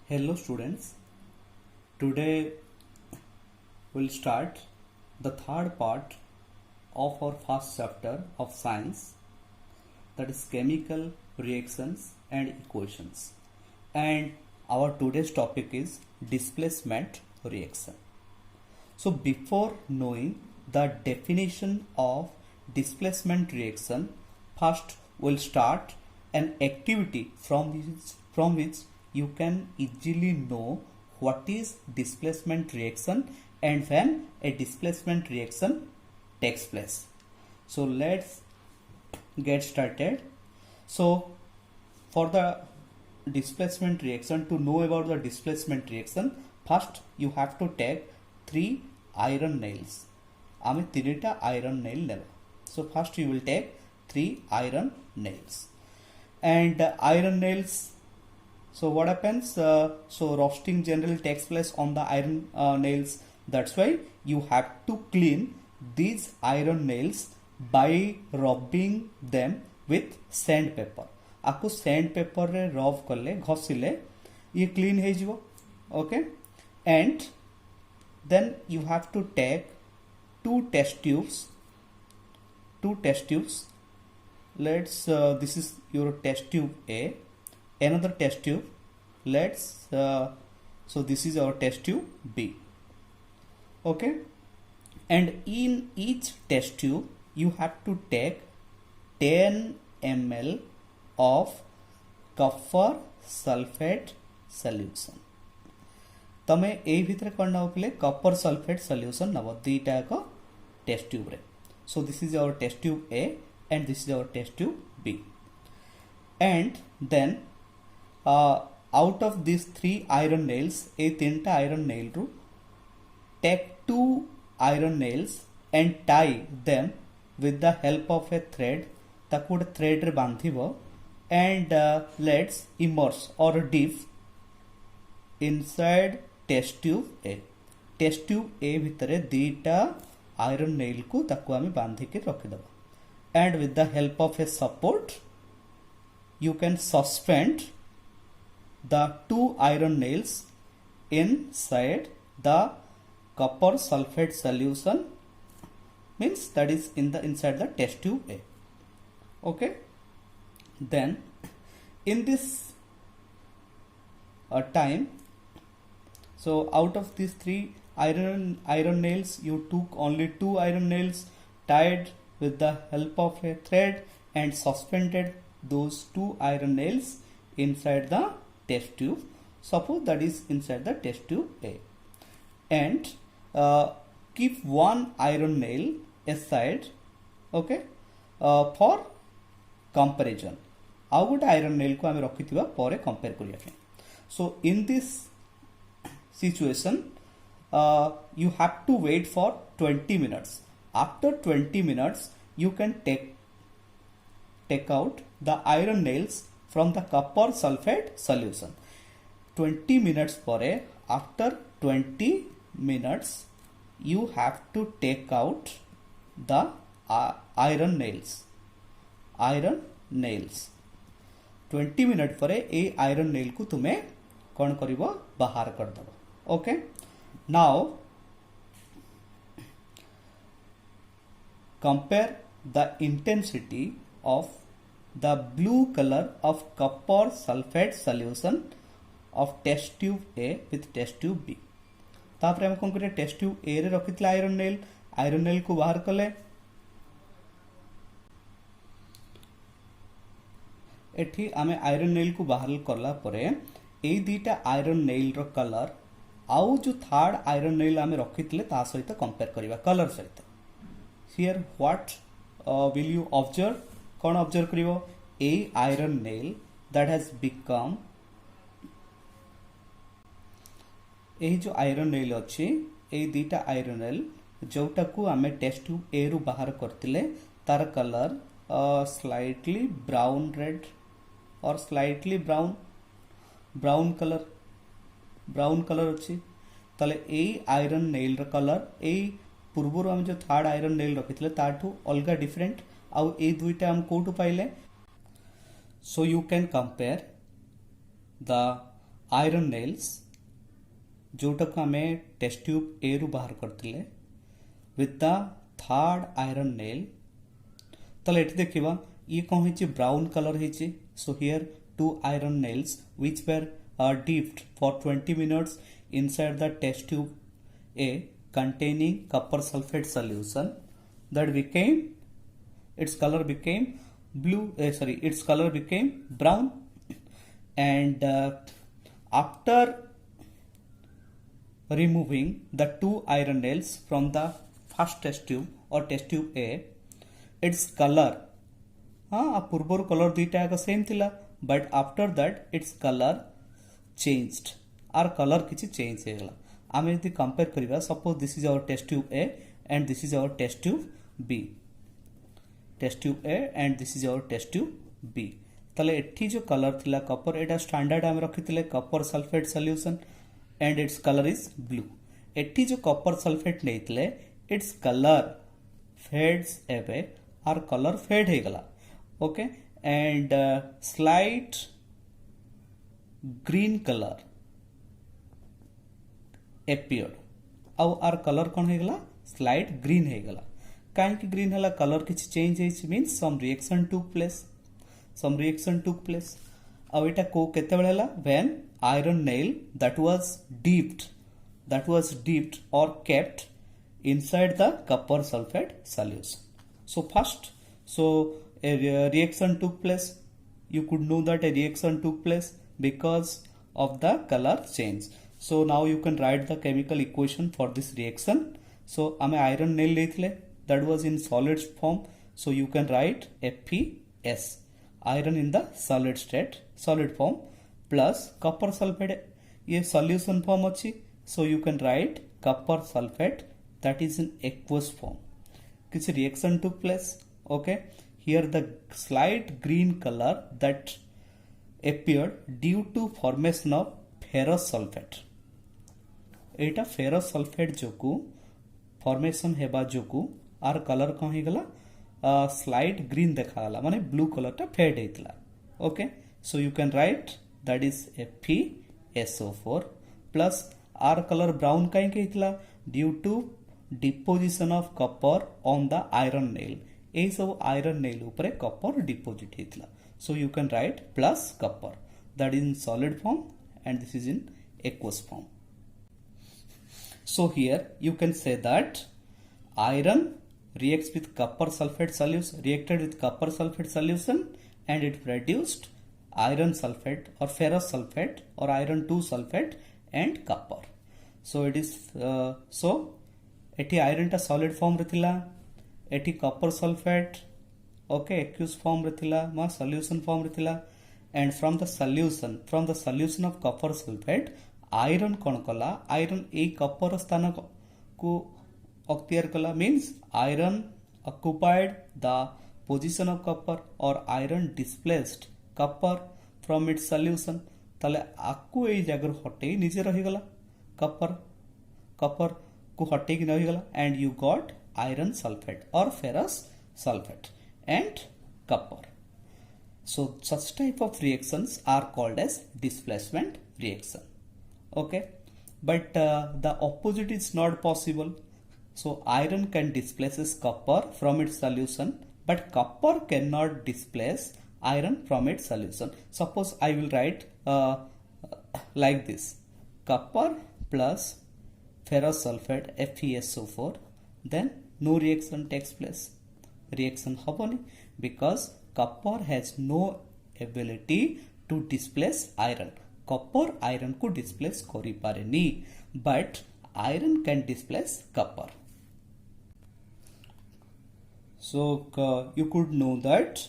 Hello students, today we'll start the third part of our first chapter of science, that is chemical reactions and equations, and our today's topic is displacement reaction. So before knowing the definition of displacement reaction, first we'll start an activity from which you can easily know what is displacement reaction and when a displacement reaction takes place. So let's get started. So for the displacement reaction, to know about the displacement reaction, first you have to take 3 iron nails. आमे 3टा iron nail नेबा. So first you will take 3 iron nails. And iron nails, so what happens? So roasting generally takes place on the iron nails. That's why you have to clean these iron nails by rubbing them with sandpaper. आपको sandpaper रे rub करले घसिले ये clean है जो, okay? And then you have to take two test tubes. Let's this is your test tube A, another test tube. Let's so this is our test tube B, okay? And in each test tube you have to take 10 ml of copper sulfate solution. तमे ए भितर कौन नब पे Kapoor sulphate solution नब दुईटा एक test tube रे. So this is our test tube A and this is our test tube B. And then out of this 3 iron nails, ए 3टा आयरन नेल रु take 2 iron nails and tie them with the help of a thread. ताको गोटे thread रे बांधिबो and let's immerse or dip inside test tube A. Test tube A भितर दुईटा iron nail को ताको आमे बांधिके रखिदबा and with the help of a support you can suspend the 2 iron nails inside the copper sulfate solution, means that is inside the test tube A, okay? Then in this time, so out of these 3 iron nails you took only 2 iron nails, tied with the help of a thread and suspended those 2 iron nails inside the test tube. Suppose that is inside the test tube A, and keep 1 iron nail aside, okay, for comparison. आउ गोटे iron nail को आम रखिथिबा परे compare करिया पे. So in this situation you have to wait for 20 minutes. After 20 minutes you can take out the iron nails from the copper sulfate solution. 20 minutes pore, after 20 minutes you have to take out the iron nails. 20 minutes pore A iron nail को तुमे कौन करिवो बाहर कर दबो, okay? Now compare the intensity of the blue color of copper sulfate solution of test tube A with test tube B. तापरे हम कौन करिया, टेस्ट ट्यूब ए रे रखितला आयरन नेल को बाहर कले. एठी आमे आयरन नेल को बाहर करला परे ए दुईटा आयरन नेल रो कलर आउ जो थर्ड आयरन नेल आमे रखितले ता सहित कंपेयर करिवा कलर सहित. Here what will you observe, कौन ऑब्जर्व करिवो, a iron nail that has become, ए जो आयरन नेल अछि ए दुईटा आयरन नेल जोटा को आमे टेस्ट ट्यूब ए रु बाहर करतिले तार कलर स्लाइटली ब्राउन रेड और स्लाइटली ब्राउन कलर अछि. ताले ए आयरन नेल रो कलर ए पूर्वर हम जो थर्ड आयरन नेल रखितले ताठू अलगा डिफरेंट. आउ ए दुईटा हम कोठू पाइले. So you can compare the iron nails जोटा को आम टेस्ट ट्यूब ए रु बाहर करते with the third iron nail ताले एठी देखिबा ये कौन है ब्राउन कलर है so here two iron nails which were dipped for 20 minutes inside the test tube A containing copper sulfate solution that became its color became its color became brown and after removing the two iron nails from the first test tube or test tube A its color पूर्वर colour दुईटा एक same थिला but after that it's colour changed आर colour किसी change हो गला आम यदि कंपेयर करबा suppose this is our test tube A and this is our test tube B test tube A and this is our test tube B ताले एठी जो कलर थिला कॉपर एटा स्टैंडर्ड आम रखिथिले copper sulphate solution and it's colour is blue एठी जो copper sulphate नेइतले इट्स कलर फेड्स एवे आर कलर फेड हो गला okay and slight green color appeared अब आर कलर कौन हो गला स्लाइट ग्रीन हो गला कहीं ग्रीन है कलर किसी चेंज है means some reaction took place अब एटा को केते बेला when iron nail that was dipped और kept inside the copper sulphate solution so first a reaction took place. You could know that a reaction took place because of the color change. So now you can write the chemical equation for this reaction. So आमे iron nail लेथले that was in solid form. So you can write FeS iron in the solid form plus copper sulfate ये solution form अच्छी. So you can write copper sulfate that is in aqueous form. किसी reaction took place. Okay. Here the slight green color that appeared due to formation of ferrous sulfate. Etah ferrous sulfate जोकु formation हेबा जोकु are colour कौन ही गला slight green देखा गला माने blue color टा fade हेतला. Okay, so you can write that is FeSO4 plus आर color brown कहीं के हेतला due to deposition of copper on the iron nail. यही सब आयरन नेल उपरे कॉपर डिपोजिट हेतला so you can write plus copper that is in solid form and this is in aqueous form so here you can say that iron reacts with copper sulfate solution reacted with copper sulfate solution and it produced iron sulfate or ferrous sulfate or iron 2 sulfate and copper so it is so एटी iron टा solid form रे थिला एटी copper sulphate okay aqueous form रे थिला मा solution form रे थिला and from the solution of copper sulphate iron कौन कला आयरन ए कॉपर स्थान को अक्तियार कला means iron occupied the position of copper or iron displaced copper from its solution ताले आकु ए जगह हटे नीचे रही गला कॉपर को हटे की रही गला and you got iron sulfate or ferrous sulfate and copper. So such type of reactions are called as displacement reaction. Okay, but the opposite is not possible. So iron can displaces copper from its solution, but copper cannot displace iron from its solution. Suppose I will write like this: copper plus ferrous sulfate FeSO4, then no reaction takes place. Reaction haboni because copper has no ability to displace iron. Copper iron को displace करी पारेनी, but iron can displace copper. So you could know that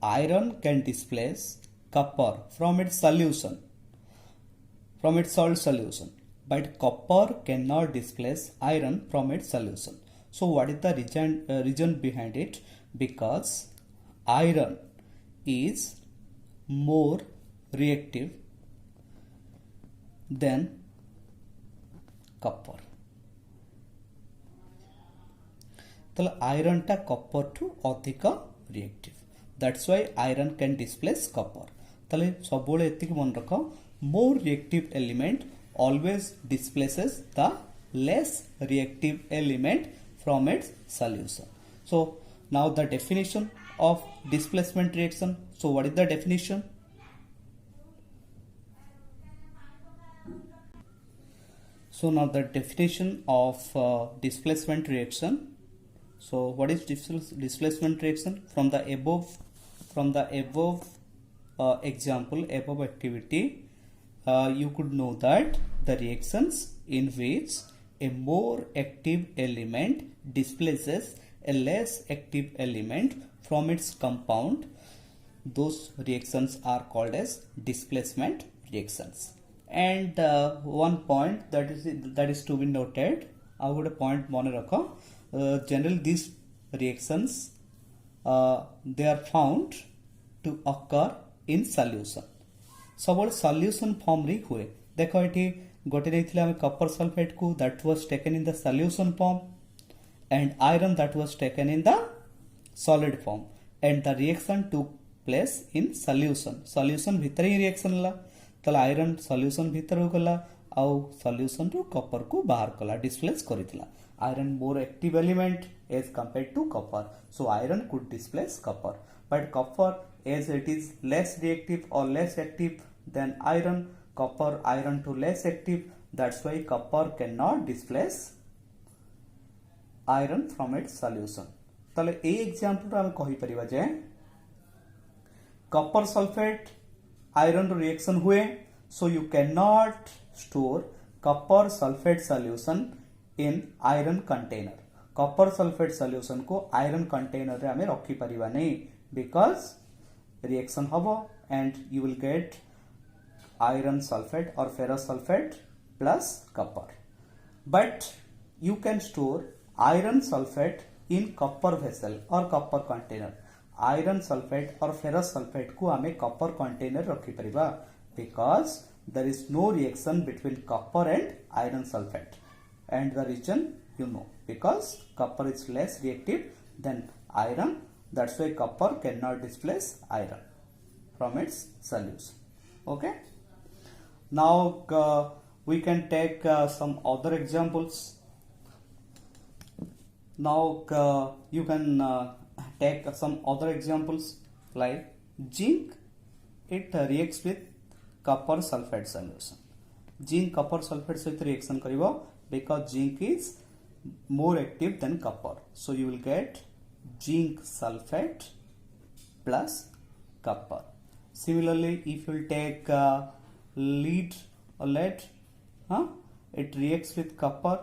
iron can displace copper from its solution, from its salt solution, but copper cannot displace iron from its solution. So what is the reason behind it? Because iron is more reactive than copper. तो iron टा copper to अधिक reactive. That's why iron can displace copper. ताले सबोले एतिक मन रख more reactive element always displaces the less reactive element from its solution. So now the definition of displacement reaction. So what is the definition? So now the definition of displacement reaction. So what is displacement reaction? From the above example, above activity, you could know that the reactions in which a more active element displaces a less active element from its compound, those reactions are called as displacement reactions. And one point that is to be noted, I would point mone rakho, generally these reactions they are found to occur in solution. सब solution form रे हुए देखो ये गोटे नहीं Kapoor sulphate को that was taken in the solution form and iron that was taken in the solid form and the reaction took place in solution भितर ही reaction ला तले आयरन सॉल्यूशन भितर हो गला आउ सॉल्यूशन रु कपर को बाहर कला डिस्प्लेस करितला iron more active element as compared to copper so iron could displace copper but copper as it is less reactive or less active than iron to less active, that's why copper cannot displace iron from its solution. तले ए example रा हम कहि परिबा जे copper sulfate iron reaction हुए so you cannot store copper sulfate solution in iron container. copper sulfate solution को iron container रे हमें रखि परिबा नै because reaction hobo and you will get iron sulfate or ferrous sulfate plus copper, but you can store iron sulfate in copper vessel or copper container. iron sulfate or ferrous sulfate को हमें copper container रखि परिबा because there is no reaction between copper and iron sulfate, and the reason you know, because copper is less reactive than iron. That's why copper cannot displace iron from its solution. Okay. Now we can take some other examples. Now you can take some other examples like zinc. It reacts with copper sulfate solution. Zinc copper sulfate सहित reaction करिवो because zinc is more active than copper. So you will get zinc sulfate plus copper. Similarly, if you take lead or lead, it reacts with copper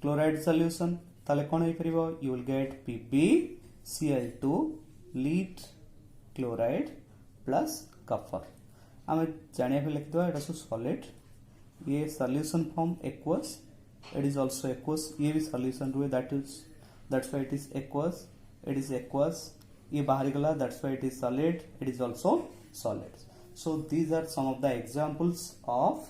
chloride solution. ताले कौन है परिबो? You will get PbCl2 lead chloride plus copper. हमें जानिया पे लिख दो एटा सो solid. ये solution form aqueous. It is also aqueous. ये भी solution हुए that's why it is aqueous. ये बाहर गला that's why it is solid. It is also solid. So these are some of the examples of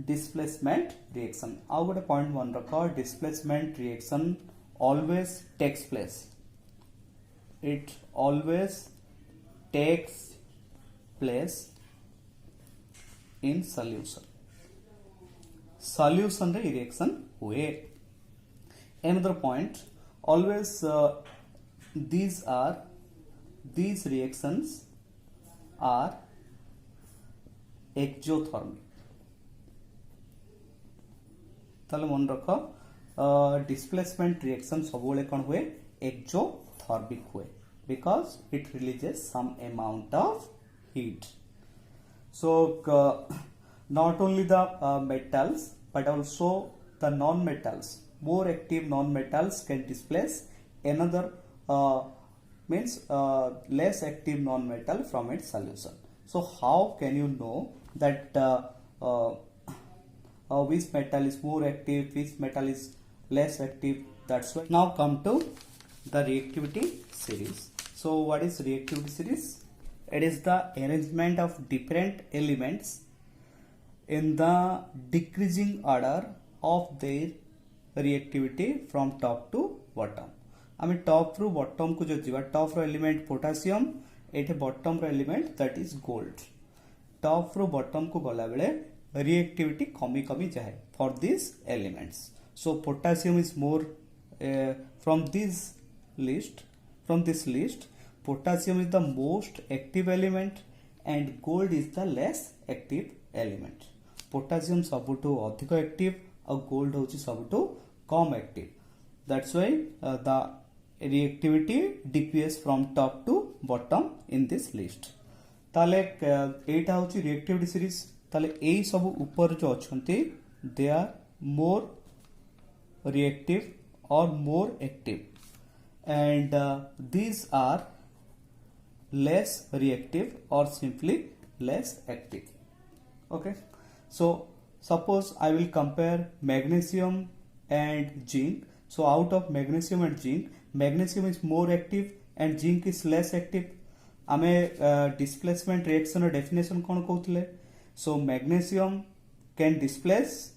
displacement reaction. आउ गोटे point one रखो displacement reaction always takes place. It always takes place in solution. Solution रे reaction हुए. Another point, always these reactions are exothermic. ताले मन रखो displacement reaction सबोले कौन हुए exothermic हुए because it releases some amount of heat. So not only the metals but also the non-metals, more active non-metals can displace another less active non-metal from its solution. So how can you know that which metal is more active, which metal is less active? That's why. Now come to the reactivity series. So what is reactivity series? It is the arrangement of different elements in the decreasing order of their reactivity from top to bottom. आम top रु bottom को जो जीवा top row element potassium एठे bottom row element that is gold top row bottom को गला बेले reactivity कमी कमी जाए for this elements so potassium is more from this list potassium is the most active element and gold is the less active element potassium सबुठु अधिक active और gold होची सबुठु कम active that's why the reactivity decrease from top to bottom in this list ताले एटा होची reactivity series ताले एई सब ऊपर जो अछंती they are more reactive और more active and these are less reactive or simply less active. Okay, so suppose I will compare magnesium and zinc. So out of magnesium and zinc, magnesium is more active and zinc is less active. आमे displacement reaction definition कौन कहते? So magnesium can displace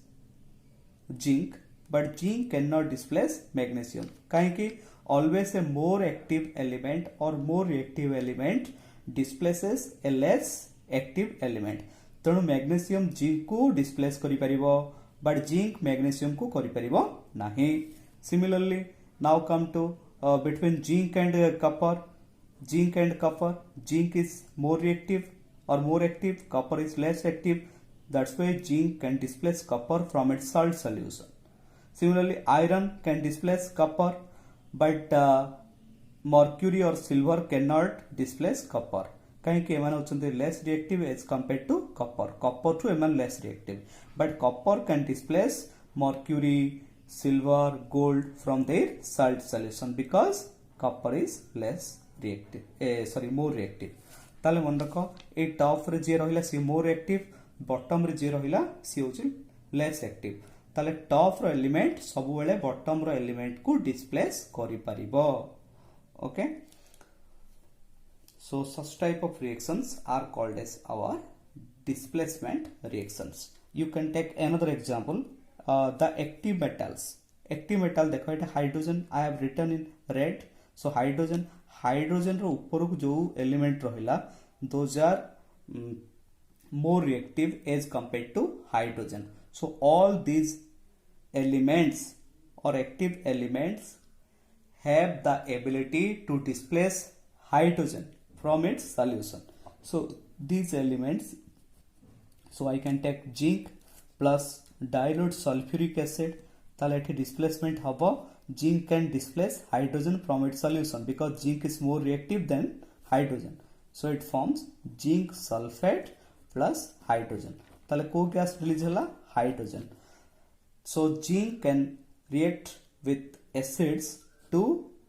zinc but zinc cannot displace magnesium. काहे कि always a more active element or more reactive element displaces a less active element तेणु magnesium zinc को displace करि परिबो but zinc magnesium को करि परिबो नाही similarly now come to between zinc and copper zinc is more reactive or more active copper is less active that's why zinc can displace copper from its salt solution similarly iron can displace copper but mercury or silver cannot displace copper कहीं कि एमान होचंते less reactive as compared to copper to एमान less reactive but copper can displace mercury silver gold from their salt solution because copper is less reactive more reactive ताले मन रखो ए top रे जे रहिला सी more active bottom रे जे रहिला सी होची less active ताले टॉप रो एलिमेंट सब बेले बॉटम रो एलिमेंट को डिस्प्लेस करि परिबो okay so such type of reactions are called as our displacement reactions you can take another example the active metal देखो एटा hydrogen I have written in red so hydrogen रो ऊपर को जो element रहिला those are more reactive as compared to hydrogen so all these elements or active elements have the ability to displace hydrogen from its solution so these elements so I can take zinc plus dilute sulfuric acid tale ethi displacement habo zinc can displace hydrogen from its solution because zinc is more reactive than hydrogen so it forms zinc sulfate plus hydrogen tale ko gas release hela hydrogen so zinc can react with acids to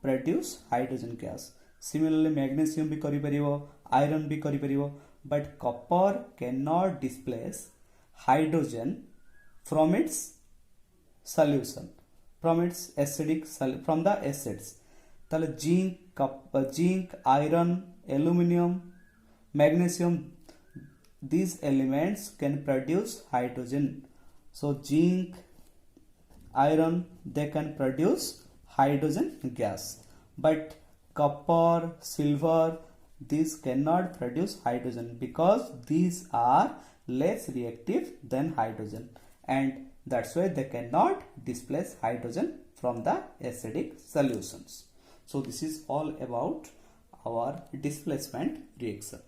produce hydrogen gas similarly magnesium भी करि परिबो iron भी करि परिबो but copper cannot displace hydrogen from its solution from its acidic from the acids ताले zinc iron aluminum magnesium these elements can produce hydrogen so zinc iron they can produce hydrogen gas but copper silver these cannot produce hydrogen because these are less reactive than hydrogen and that's why they cannot displace hydrogen from the acidic solutions so this is all about our displacement reaction